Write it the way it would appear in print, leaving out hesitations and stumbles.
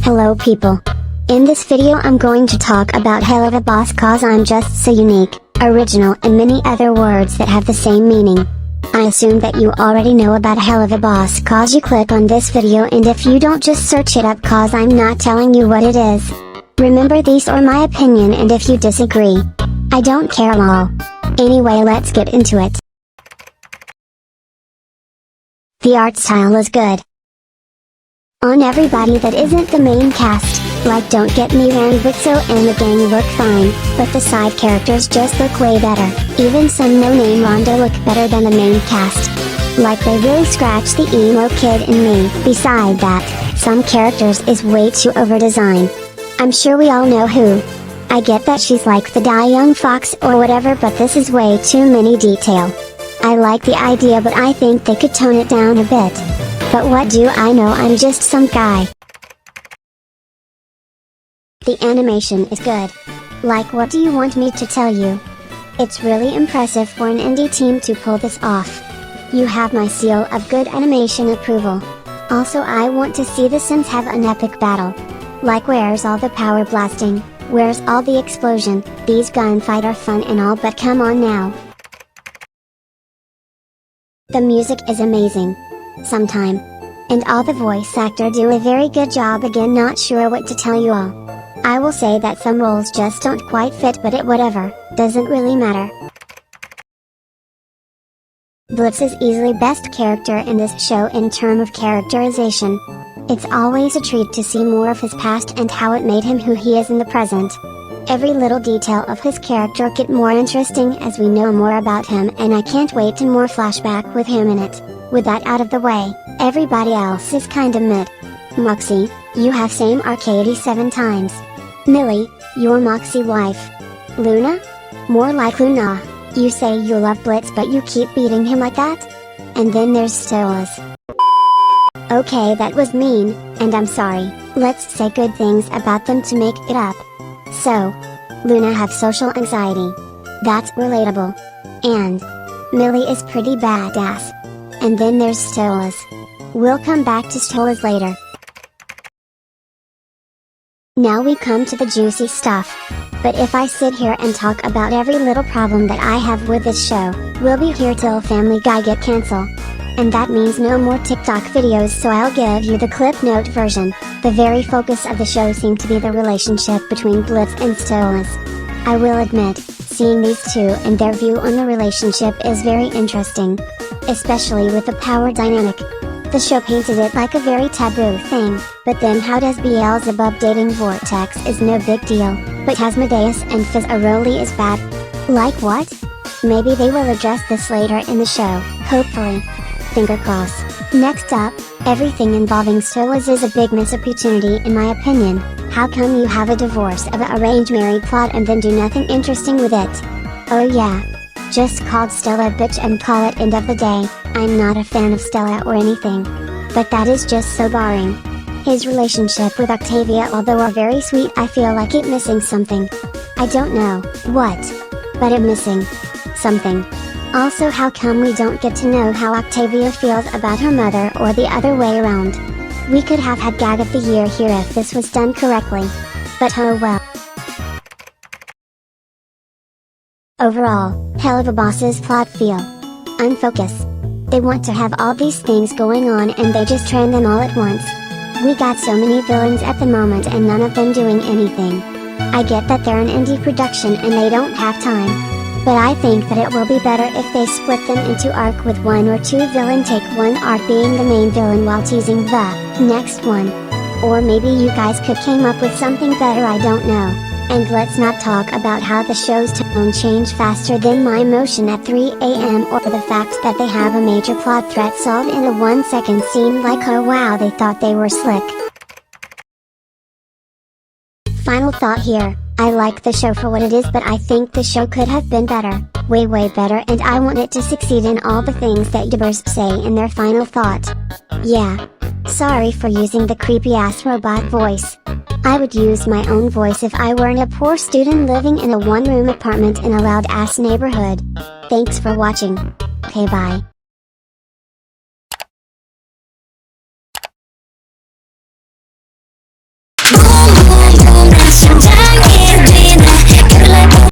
Hello people. In this video I'm going to talk about Helluva boss cause I'm just so unique, original and many other words that have the same meaning. I assume that you already know about Helluva boss cause you click on this video, and if you don't, just search it up cause I'm not telling you what it is. Remember, these are my opinion, and if you disagree, I don't care lol. Anyway, let's get into it. The art style is good on everybody that isn't the main cast. Like, don't get me wrong, Vixo and the gang look fine, but the side characters just look way better. Even some no-name Rondo look better than the main cast. Like, they really scratch the emo kid in me. Beside that, some characters is way too over-designed. I'm sure we all know who. I get that she's like the young fox or whatever, but this is way too many detail. I like the idea, but I think they could tone it down a bit. But what do I know, I'm just some guy. The animation is good. Like, what do you want me to tell you? It's really impressive for an indie team to pull this off. You have my seal of good animation approval. Also, I want to see the Sims have an epic battle. Like, where's all the power blasting? Where's all the explosion? These gunfights are fun and all, but come on now. The music is amazing. Sometime. And all the voice actor do a very good job. Again, not sure what to tell you all. I will say that some roles just don't quite fit, but it whatever, doesn't really matter. Blitz is easily best character in this show in terms of characterization. It's always a treat to see more of his past and how it made him who he is in the present. Every little detail of his character get more interesting as we know more about him, and I can't wait to more flashback with him in it. With that out of the way, everybody else is kinda mid. Moxie, you have same Arcady 7 times. Millie, your Moxie wife. Luna? More like Luna. You say you love Blitz, but you keep beating him like that? And then there's Stolas. Okay, that was mean, and I'm sorry. Let's say good things about them to make it up. So, Luna have social anxiety. That's relatable. And Millie is pretty badass. And then there's Stolas. We'll come back to Stolas later. Now we come to the juicy stuff. But if I sit here and talk about every little problem that I have with this show, we'll be here till Family Guy get cancelled. And that means no more TikTok videos, so I'll give you the clip note version. The very focus of the show seemed to be the relationship between Blitz and Stolas. I will admit, seeing these two and their view on the relationship is very interesting. Especially with the power dynamic. The show painted it like a very taboo thing, but then how does Beelzebub dating Vortex is no big deal, but Asmodeus and Fizzaroli is bad? Like what? Maybe they will address this later in the show, hopefully. Finger crossed. Next up, everything involving Stolas is a big missed opportunity in my opinion. How come you have a divorce of an arranged marriage plot and then do nothing interesting with it? Oh yeah. Just called Stella a bitch and call it end of the day. I'm not a fan of Stella or anything. But that is just so boring. His relationship with Octavia, although are very sweet, I feel like it missing something. I don't know what, but it missing something. Also, how come we don't get to know how Octavia feels about her mother or the other way around? We could have had Gag of the Year here if this was done correctly. But oh well. Overall, Helluva boss's plot feel unfocused. They want to have all these things going on and they just train them all at once. We got so many villains at the moment and none of them doing anything. I get that they're an indie production and they don't have time. But I think that it will be better if they split them into arc with 1 or 2 villain, take one arc being the main villain while teasing the next one. Or maybe you guys could came up with something better, I don't know. And let's not talk about how the show's tone changed faster than my emotion at 3 AM, or the fact that they have a major plot threat solved in a 1-second scene like oh wow, they thought they were slick. Final thought here, I like the show for what it is, but I think the show could have been better, way better, and I want it to succeed in all the things that YouTubers say in their final thought. Yeah. Sorry for using the creepy ass robot voice. I would use my own voice if I weren't a poor student living in a one-room apartment in a loud ass neighborhood. Thanks for watching. Okay, bye.